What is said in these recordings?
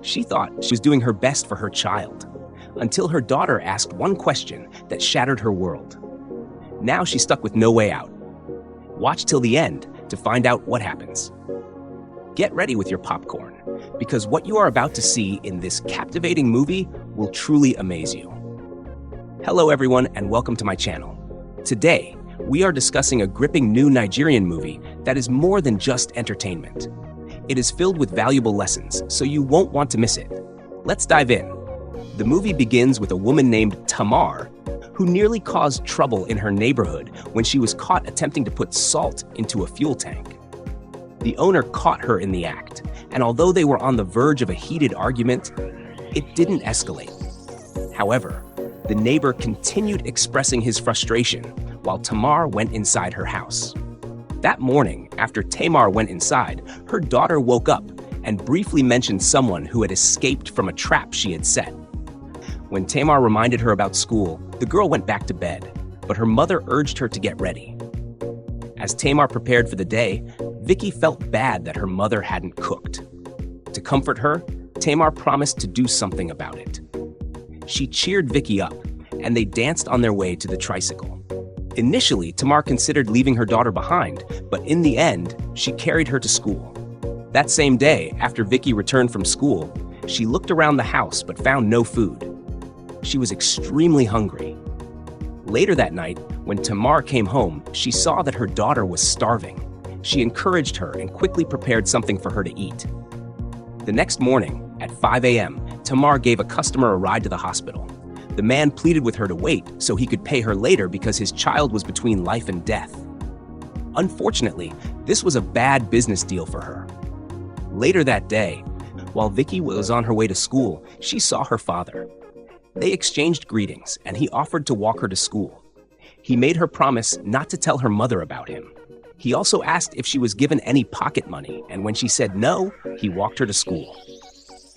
She thought she was doing her best for her child, until her daughter asked one question that shattered her world. Now she's stuck with no way out. Watch till the end to find out what happens. Get ready with your popcorn, because what you are about to see in this captivating movie will truly amaze you. Hello everyone, and welcome to my channel. Today, we are discussing a gripping new Nigerian movie that is more than just entertainment. It is filled with valuable lessons, so you won't want to miss it. Let's dive in. The movie begins with a woman named Tamar, who nearly caused trouble in her neighborhood when she was caught attempting to put salt into a fuel tank. The owner caught her in the act, and although they were on the verge of a heated argument, it didn't escalate. However, the neighbor continued expressing his frustration while Tamar went inside her house. That morning, after Tamar went inside, her daughter woke up and briefly mentioned someone who had escaped from a trap she had set. When Tamar reminded her about school, the girl went back to bed, but her mother urged her to get ready. As Tamar prepared for the day, Vicki felt bad that her mother hadn't cooked. To comfort her, Tamar promised to do something about it. She cheered Vicki up, and they danced on their way to the tricycle. Initially, Tamar considered leaving her daughter behind, but in the end, she carried her to school. That same day, after Vicki returned from school, she looked around the house but found no food. She was extremely hungry. Later that night, when Tamar came home, she saw that her daughter was starving. She encouraged her and quickly prepared something for her to eat. The next morning, at 5 a.m., Tamar gave a customer a ride to the hospital. The man pleaded with her to wait so he could pay her later because his child was between life and death. Unfortunately, this was a bad business deal for her. Later that day, while Vicki was on her way to school, she saw her father. They exchanged greetings, and he offered to walk her to school. He made her promise not to tell her mother about him. He also asked if she was given any pocket money, and when she said no, he walked her to school.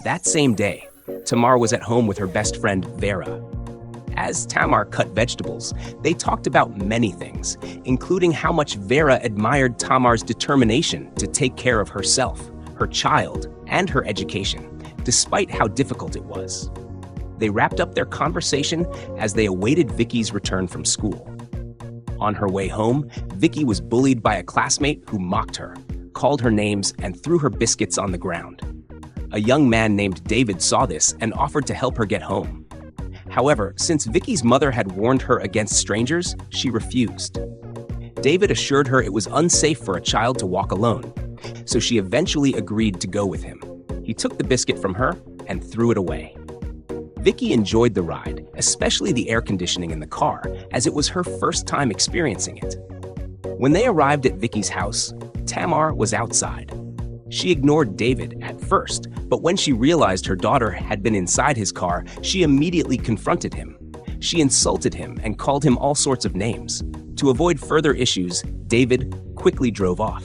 That same day, Tamar was at home with her best friend, Vera. As Tamar cut vegetables, they talked about many things, including how much Vera admired Tamar's determination to take care of herself, her child, and her education, despite how difficult it was. They wrapped up their conversation as they awaited Vicki's return from school. On her way home, Vicki was bullied by a classmate who mocked her, called her names, and threw her biscuits on the ground. A young man named David saw this and offered to help her get home. However, since Vicki's mother had warned her against strangers, she refused. David assured her it was unsafe for a child to walk alone, so she eventually agreed to go with him. He took the biscuit from her and threw it away. Vicki enjoyed the ride, especially the air conditioning in the car, as it was her first time experiencing it. When they arrived at Vicki's house, Tamar was outside. She ignored David at first, but when she realized her daughter had been inside his car, she immediately confronted him. She insulted him and called him all sorts of names. To avoid further issues, David quickly drove off.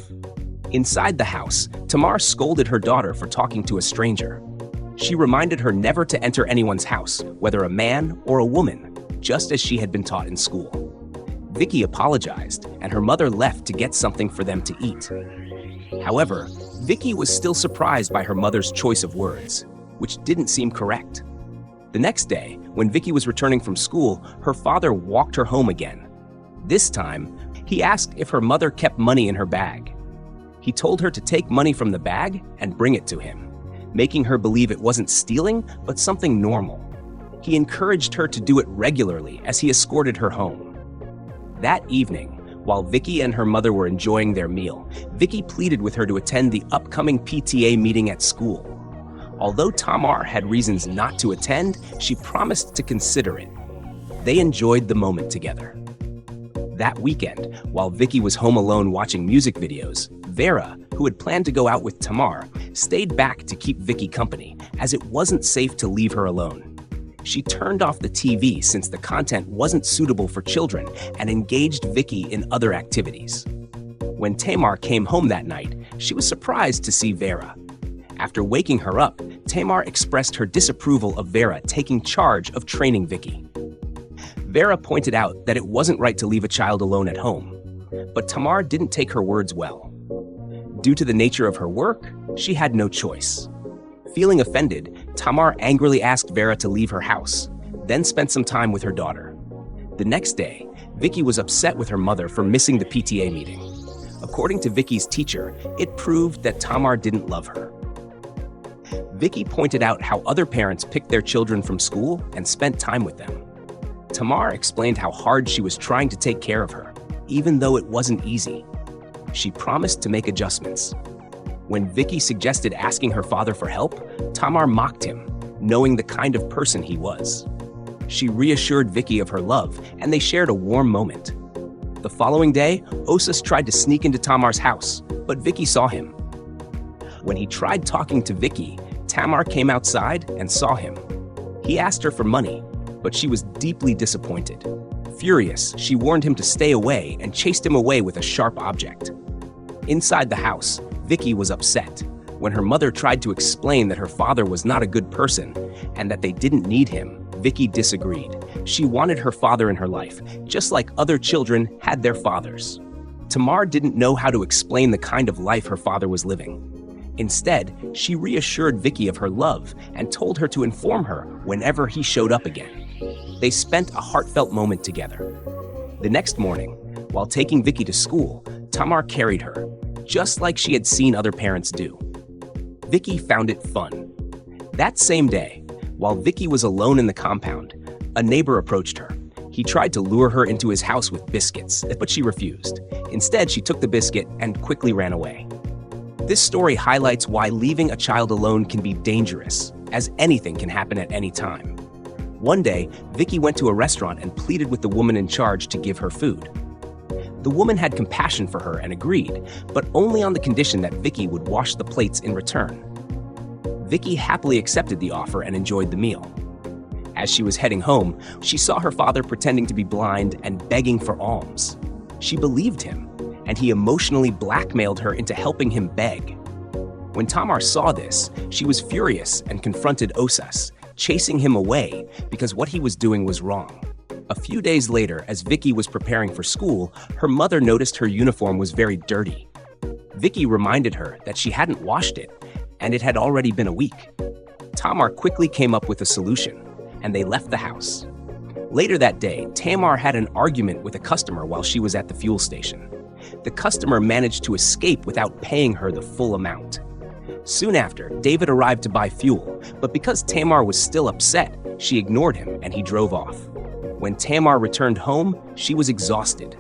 Inside the house, Tamar scolded her daughter for talking to a stranger. She reminded her never to enter anyone's house, whether a man or a woman, just as she had been taught in school. Vicki apologized, and her mother left to get something for them to eat. However, Vicki was still surprised by her mother's choice of words, which didn't seem correct. The next day, when Vicki was returning from school, her father walked her home again. This time, he asked if her mother kept money in her bag. He told her to take money from the bag and bring it to him, making her believe it wasn't stealing, but something normal. He encouraged her to do it regularly as he escorted her home. That evening, while Vicki and her mother were enjoying their meal, Vicki pleaded with her to attend the upcoming PTA meeting at school. Although Tamar had reasons not to attend, she promised to consider it. They enjoyed the moment together. That weekend, while Vicki was home alone watching music videos, Vera, who had planned to go out with Tamar, stayed back to keep Vicki company, as it wasn't safe to leave her alone. She turned off the TV since the content wasn't suitable for children and engaged Vicki in other activities. When Tamar came home that night, she was surprised to see Vera. After waking her up, Tamar expressed her disapproval of Vera taking charge of training Vicki. Vera pointed out that it wasn't right to leave a child alone at home, but Tamar didn't take her words well. Due to the nature of her work, she had no choice. Feeling offended, Tamar angrily asked Vera to leave her house, then spent some time with her daughter. The next day, Vicki was upset with her mother for missing the PTA meeting. According to Vicki's teacher, it proved that Tamar didn't love her. Vicki pointed out how other parents picked their children from school and spent time with them. Tamar explained how hard she was trying to take care of her, even though it wasn't easy. She promised to make adjustments. When Vicki suggested asking her father for help, Tamar mocked him, knowing the kind of person he was. She reassured Vicki of her love, and they shared a warm moment. The following day, OSAS tried to sneak into Tamar's house, but Vicki saw him. When he tried talking to Vicki, Tamar came outside and saw him. He asked her for money, but she was deeply disappointed. Furious, she warned him to stay away and chased him away with a sharp object. Inside the house, Vicki was upset. When her mother tried to explain that her father was not a good person and that they didn't need him, Vicki disagreed. She wanted her father in her life, just like other children had their fathers. Tamar didn't know how to explain the kind of life her father was living. Instead, she reassured Vicki of her love and told her to inform her whenever he showed up again. They spent a heartfelt moment together. The next morning, while taking Vicki to school, Tamar carried her, just like she had seen other parents do. Vicki found it fun. That same day, while Vicki was alone in the compound, a neighbor approached her. He tried to lure her into his house with biscuits, but she refused. Instead, she took the biscuit and quickly ran away. This story highlights why leaving a child alone can be dangerous, as anything can happen at any time. One day, Vicki went to a restaurant and pleaded with the woman in charge to give her food. The woman had compassion for her and agreed, but only on the condition that Vicki would wash the plates in return. Vicki happily accepted the offer and enjoyed the meal. As she was heading home, she saw her father pretending to be blind and begging for alms. She believed him, and he emotionally blackmailed her into helping him beg. When Tamar saw this, she was furious and confronted OSAS, chasing him away because what he was doing was wrong. A few days later, as Vicki was preparing for school, her mother noticed her uniform was very dirty. Vicki reminded her that she hadn't washed it, and it had already been a week. Tamar quickly came up with a solution, and they left the house. Later that day, Tamar had an argument with a customer while she was at the fuel station. The customer managed to escape without paying her the full amount. Soon after, David arrived to buy fuel, but because Tamar was still upset, she ignored him and he drove off. When Tamar returned home, she was exhausted.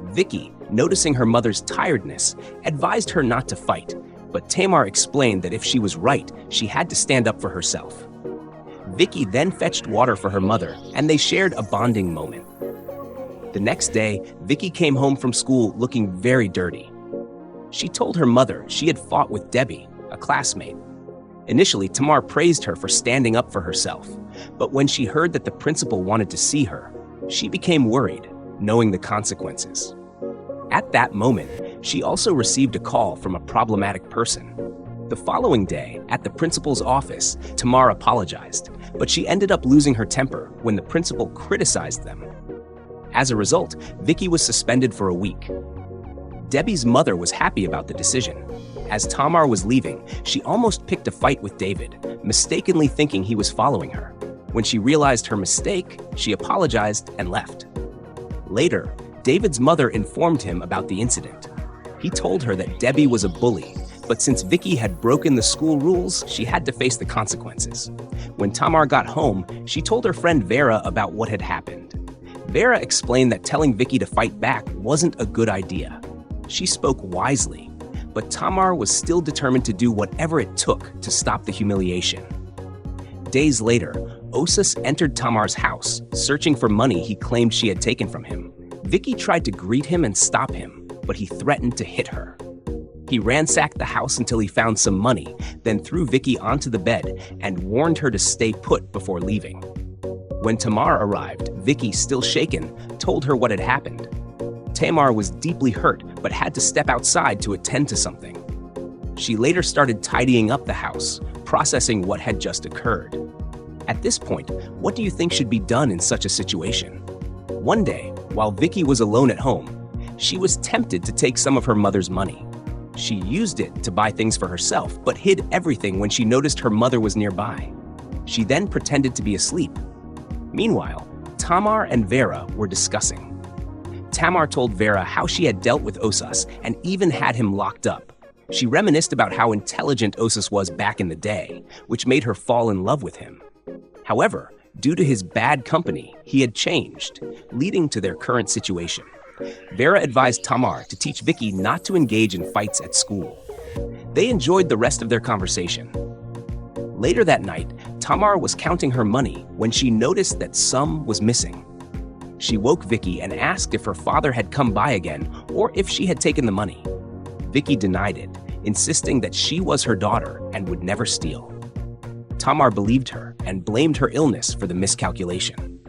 Vicki, noticing her mother's tiredness, advised her not to fight, but Tamar explained that if she was right, she had to stand up for herself. Vicki then fetched water for her mother, and they shared a bonding moment. The next day, Vicki came home from school looking very dirty. She told her mother she had fought with Debbie, a classmate. Initially, Tamar praised her for standing up for herself, but when she heard that the principal wanted to see her, she became worried, knowing the consequences. At that moment, she also received a call from a problematic person. The following day, at the principal's office, Tamar apologized, but she ended up losing her temper when the principal criticized them. As a result, Vicki was suspended for a week. Debbie's mother was happy about the decision. As Tamar was leaving, she almost picked a fight with David, mistakenly thinking he was following her. When she realized her mistake, she apologized and left. Later, David's mother informed him about the incident. He told her that Debbie was a bully, but since Vicki had broken the school rules, she had to face the consequences. When Tamar got home, she told her friend Vera about what had happened. Vera explained that telling Vicki to fight back wasn't a good idea. She spoke wisely, but Tamar was still determined to do whatever it took to stop the humiliation. Days later, OSAS entered Tamar's house, searching for money he claimed she had taken from him. Vicki tried to greet him and stop him, but he threatened to hit her. He ransacked the house until he found some money, then threw Vicki onto the bed and warned her to stay put before leaving. When Tamar arrived, Vicki, still shaken, told her what had happened. Tamar was deeply hurt, but had to step outside to attend to something. She later started tidying up the house, processing what had just occurred. At this point, what do you think should be done in such a situation? One day, while Vicki was alone at home, she was tempted to take some of her mother's money. She used it to buy things for herself, but hid everything when she noticed her mother was nearby. She then pretended to be asleep. Meanwhile, Tamar and Vera were discussing. Tamar told Vera how she had dealt with Osas and even had him locked up. She reminisced about how intelligent Osas was back in the day, which made her fall in love with him. However, due to his bad company, he had changed, leading to their current situation. Vera advised Tamar to teach Vicki not to engage in fights at school. They enjoyed the rest of their conversation. Later that night, Tamar was counting her money when she noticed that some was missing. She woke Vicki and asked if her father had come by again or if she had taken the money. Vicki denied it, insisting that she was her daughter and would never steal. Tamar believed her and blamed her illness for the miscalculation.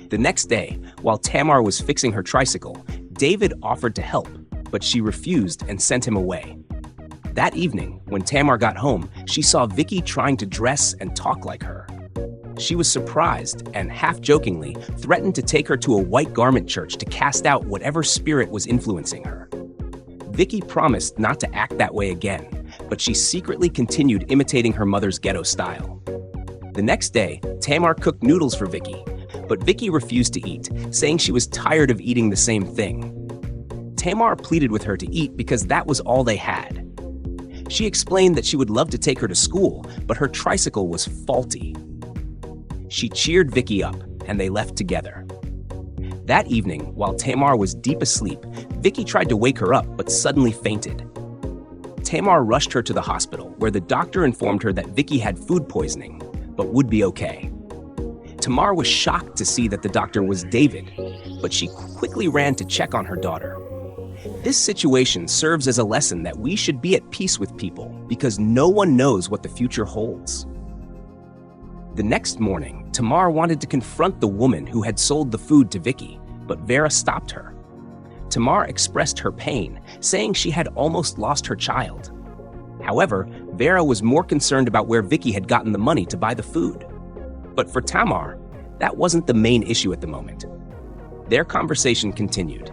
The next day, while Tamar was fixing her tricycle, David offered to help, but she refused and sent him away. That evening, when Tamar got home, she saw Vicki trying to dress and talk like her. She was surprised and, half-jokingly, threatened to take her to a white garment church to cast out whatever spirit was influencing her. Vicki promised not to act that way again, but she secretly continued imitating her mother's ghetto style. The next day, Tamar cooked noodles for Vicki, but Vicki refused to eat, saying she was tired of eating the same thing. Tamar pleaded with her to eat because that was all they had. She explained that she would love to take her to school, but her tricycle was faulty. She cheered Vicki up, and they left together. That evening, while Tamar was deep asleep, Vicki tried to wake her up but suddenly fainted. Tamar rushed her to the hospital, where the doctor informed her that Vicki had food poisoning, but would be okay. Tamar was shocked to see that the doctor was David, but she quickly ran to check on her daughter. This situation serves as a lesson that we should be at peace with people because no one knows what the future holds. The next morning, Tamar wanted to confront the woman who had sold the food to Vicki, but Vera stopped her. Tamar expressed her pain, saying she had almost lost her child. However, Vera was more concerned about where Vicki had gotten the money to buy the food. But for Tamar, that wasn't the main issue at the moment. Their conversation continued.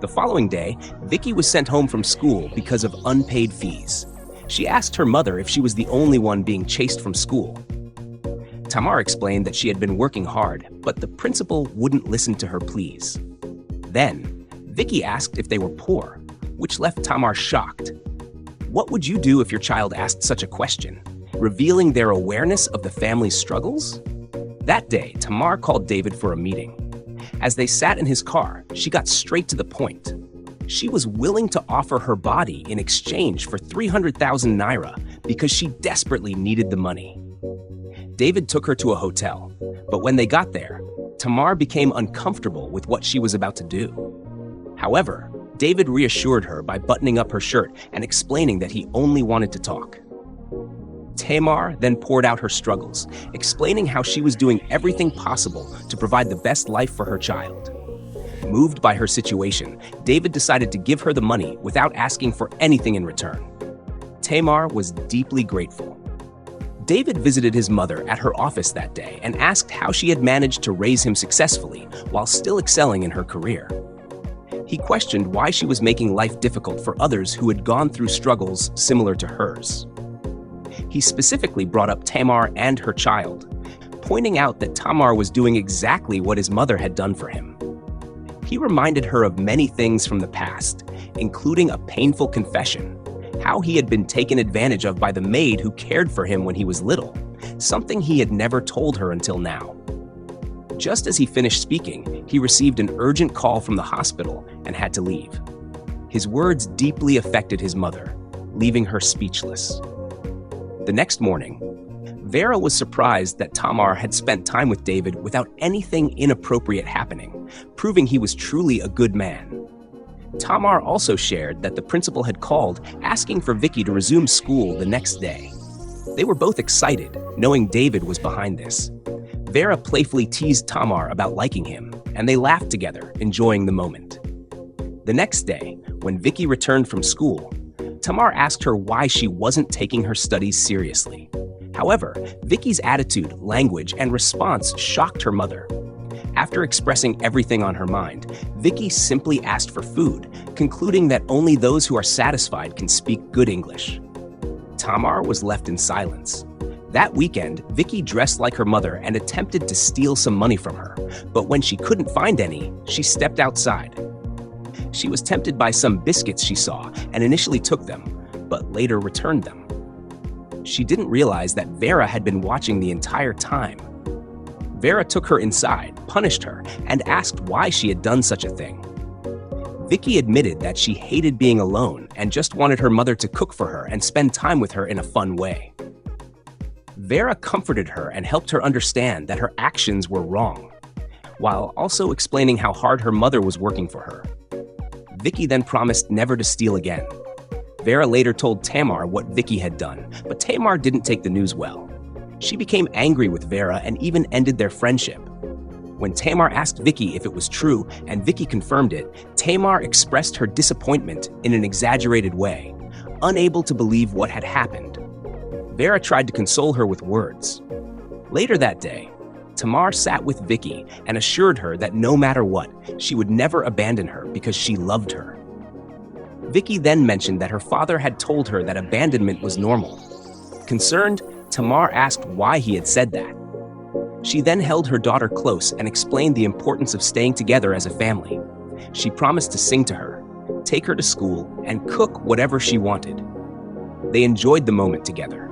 The following day, Vicki was sent home from school because of unpaid fees. She asked her mother if she was the only one being chased from school. Tamar explained that she had been working hard, but the principal wouldn't listen to her pleas. Then, Vicki asked if they were poor, which left Tamar shocked. What would you do if your child asked such a question, revealing their awareness of the family's struggles? That day, Tamar called David for a meeting. As they sat in his car, she got straight to the point. She was willing to offer her body in exchange for 300,000 naira because she desperately needed the money. David took her to a hotel, but when they got there, Tamar became uncomfortable with what she was about to do. However, David reassured her by buttoning up her shirt and explaining that he only wanted to talk. Tamar then poured out her struggles, explaining how she was doing everything possible to provide the best life for her child. Moved by her situation, David decided to give her the money without asking for anything in return. Tamar was deeply grateful. David visited his mother at her office that day and asked how she had managed to raise him successfully while still excelling in her career. He questioned why she was making life difficult for others who had gone through struggles similar to hers. He specifically brought up Tamar and her child, pointing out that Tamar was doing exactly what his mother had done for him. He reminded her of many things from the past, including a painful confession, how he had been taken advantage of by the maid who cared for him when he was little, something he had never told her until now. Just as he finished speaking, he received an urgent call from the hospital and had to leave. His words deeply affected his mother, leaving her speechless. The next morning, Vera was surprised that Tamar had spent time with David without anything inappropriate happening, proving he was truly a good man. Tamar also shared that the principal had called asking for Vicki to resume school the next day. They were both excited, knowing David was behind this. Vera playfully teased Tamar about liking him, and they laughed together, enjoying the moment. The next day, when Vicki returned from school, Tamar asked her why she wasn't taking her studies seriously. However, Vicki's attitude, language, and response shocked her mother. After expressing everything on her mind, Vicki simply asked for food, concluding that only those who are satisfied can speak good English. Tamar was left in silence. That weekend, Vicki dressed like her mother and attempted to steal some money from her, but when she couldn't find any, she stepped outside. She was tempted by some biscuits she saw and initially took them, but later returned them. She didn't realize that Vera had been watching the entire time. Vera took her inside, punished her, and asked why she had done such a thing. Vicki admitted that she hated being alone and just wanted her mother to cook for her and spend time with her in a fun way. Vera comforted her and helped her understand that her actions were wrong, while also explaining how hard her mother was working for her. Vicki then promised never to steal again. Vera later told Tamar what Vicki had done, but Tamar didn't take the news well. She became angry with Vera and even ended their friendship. When Tamar asked Vicki if it was true and Vicki confirmed it, Tamar expressed her disappointment in an exaggerated way, unable to believe what had happened. Vera tried to console her with words. Later that day, Tamar sat with Vicki and assured her that no matter what, she would never abandon her because she loved her. Vicki then mentioned that her father had told her that abandonment was normal. Concerned, Tamar asked why he had said that. She then held her daughter close and explained the importance of staying together as a family. She promised to sing to her, take her to school, and cook whatever she wanted. They enjoyed the moment together.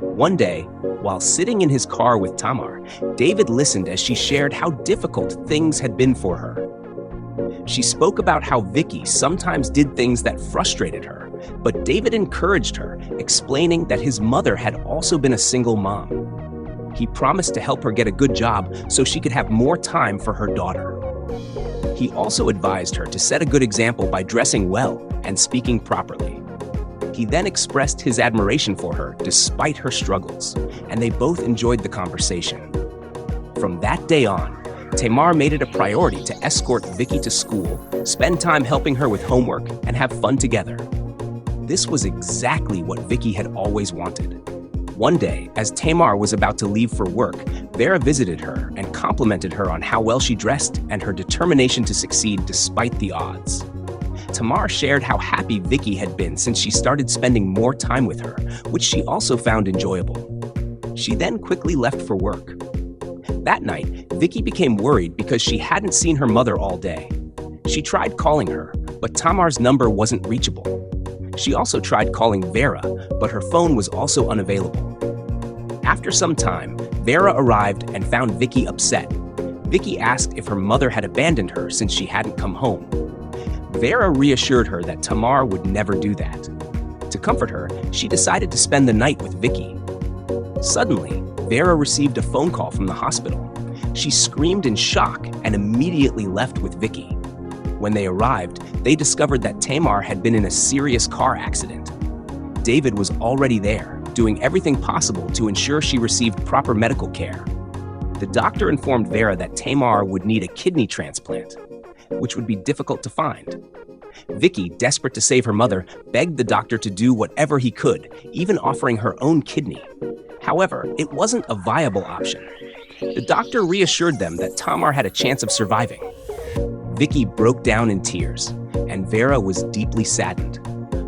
One day, while sitting in his car with Tamar, David listened as she shared how difficult things had been for her. She spoke about how Vicki sometimes did things that frustrated her, but David encouraged her, explaining that his mother had also been a single mom. He promised to help her get a good job so she could have more time for her daughter. He also advised her to set a good example by dressing well and speaking properly. He then expressed his admiration for her despite her struggles, and they both enjoyed the conversation. From that day on, Tamar made it a priority to escort Vicki to school, spend time helping her with homework, and have fun together. This was exactly what Vicki had always wanted. One day, as Tamar was about to leave for work, Vera visited her and complimented her on how well she dressed and her determination to succeed despite the odds. Tamar shared how happy Vicki had been since she started spending more time with her, which she also found enjoyable. She then quickly left for work. That night, Vicki became worried because she hadn't seen her mother all day. She tried calling her, but Tamar's number wasn't reachable. She also tried calling Vera, but her phone was also unavailable. After some time, Vera arrived and found Vicki upset. Vicki asked if her mother had abandoned her since she hadn't come home. Vera reassured her that Tamar would never do that. To comfort her, she decided to spend the night with Vicki. Suddenly, Vera received a phone call from the hospital. She screamed in shock and immediately left with Vicki. When they arrived, they discovered that Tamar had been in a serious car accident. David was already there, doing everything possible to ensure she received proper medical care. The doctor informed Vera that Tamar would need a kidney transplant, which would be difficult to find. Vicki, desperate to save her mother, begged the doctor to do whatever he could, even offering her own kidney. However, it wasn't a viable option. The doctor reassured them that Tamar had a chance of surviving. Vicki broke down in tears, and Vera was deeply saddened.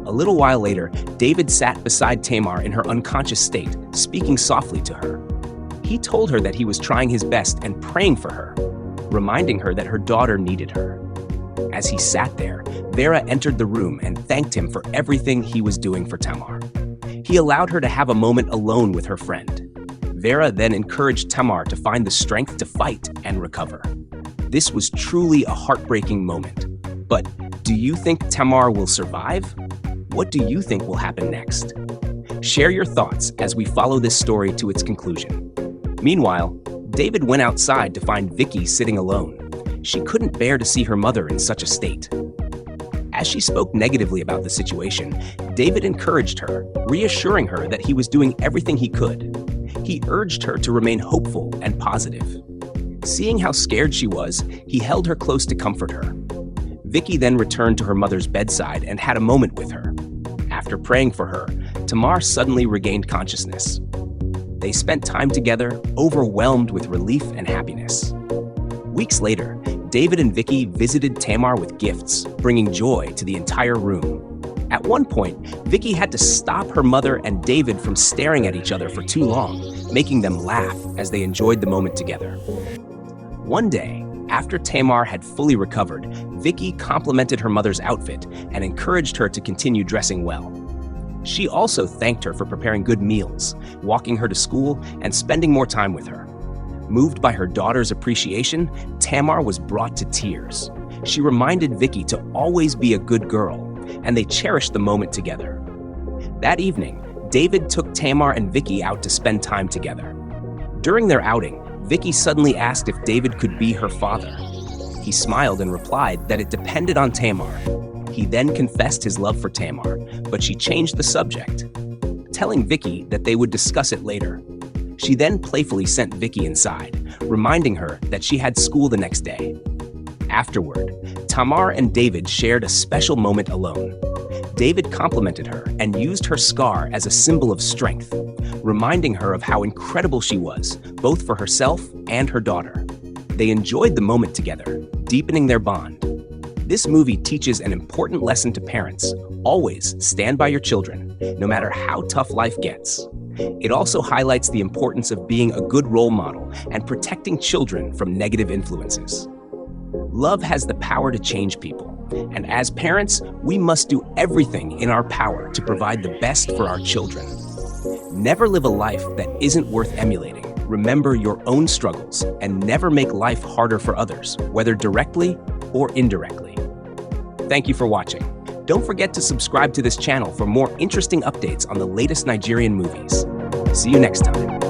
A little while later, David sat beside Tamar in her unconscious state, speaking softly to her. He told her that he was trying his best and praying for her, reminding her that her daughter needed her. As he sat there, Vera entered the room and thanked him for everything he was doing for Tamar. He allowed her to have a moment alone with her friend. Vera then encouraged Tamar to find the strength to fight and recover. This was truly a heartbreaking moment. But do you think Tamar will survive? What do you think will happen next? Share your thoughts as we follow this story to its conclusion. Meanwhile, David went outside to find Vicki sitting alone. She couldn't bear to see her mother in such a state. As she spoke negatively about the situation, David encouraged her, reassuring her that he was doing everything he could. He urged her to remain hopeful and positive. Seeing how scared she was, he held her close to comfort her. Vicki then returned to her mother's bedside and had a moment with her. After praying for her, Tamar suddenly regained consciousness. They spent time together, overwhelmed with relief and happiness. Weeks later, David and Vicki visited Tamar with gifts, bringing joy to the entire room. At one point, Vicki had to stop her mother and David from staring at each other for too long, making them laugh as they enjoyed the moment together. One day, after Tamar had fully recovered, Vicki complimented her mother's outfit and encouraged her to continue dressing well. She also thanked her for preparing good meals, walking her to school, and spending more time with her. Moved by her daughter's appreciation, Tamar was brought to tears. She reminded Vicki to always be a good girl, and they cherished the moment together. That evening, David took Tamar and Vicki out to spend time together. During their outing, Vicki suddenly asked if David could be her father. He smiled and replied that it depended on Tamar. He then confessed his love for Tamar, but she changed the subject, telling Vicki that they would discuss it later. She then playfully sent Vicki inside, reminding her that she had school the next day. Afterward, Tamar and David shared a special moment alone. David complimented her and used her scar as a symbol of strength, reminding her of how incredible she was, both for herself and her daughter. They enjoyed the moment together, deepening their bond. This movie teaches an important lesson to parents: always stand by your children, no matter how tough life gets. It also highlights the importance of being a good role model and protecting children from negative influences. Love has the power to change people, and as parents, we must do everything in our power to provide the best for our children. Never live a life that isn't worth emulating. Remember your own struggles and never make life harder for others, whether directly or indirectly. Thank you for watching. Don't forget to subscribe to this channel for more interesting updates on the latest Nigerian movies. See you next time.